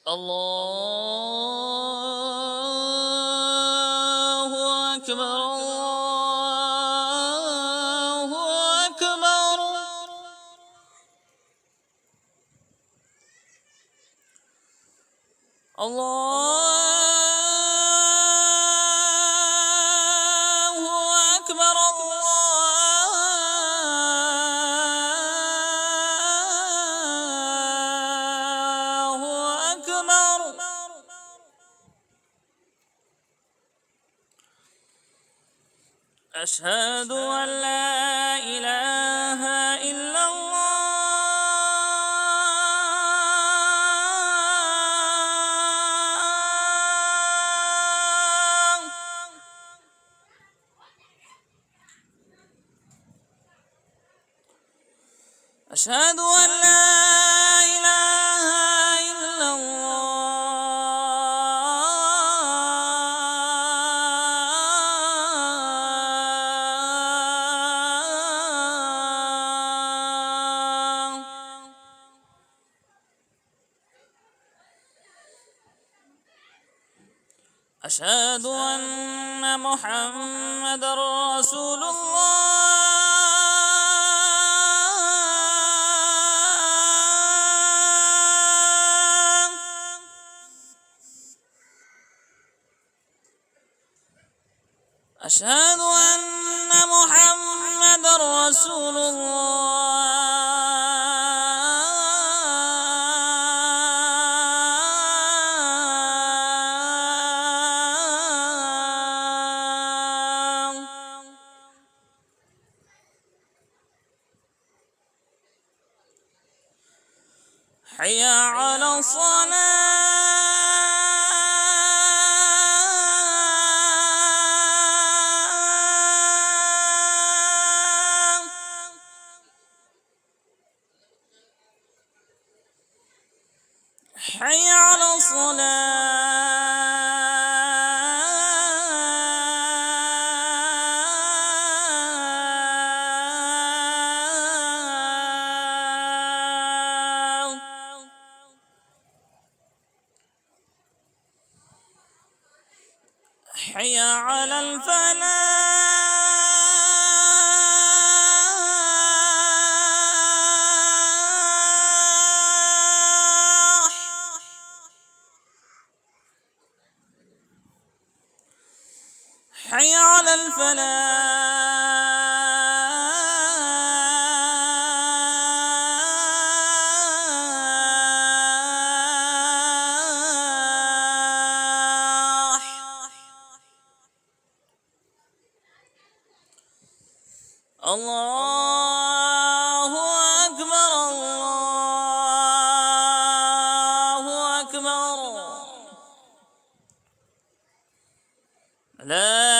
الله أكبر الله أكبر. الله أكبر الله أكبر. أشهد أن لا إله إلا الله. أشهد أن لا إله إلا الله. أشهد أن محمدًا رسول الله. أشهد أن محمدًا رسول الله. حي على الصلاة. حي على الصلاة. حي على الفلاح. حي على الفلاح. الله أكبر الله أكبر. لا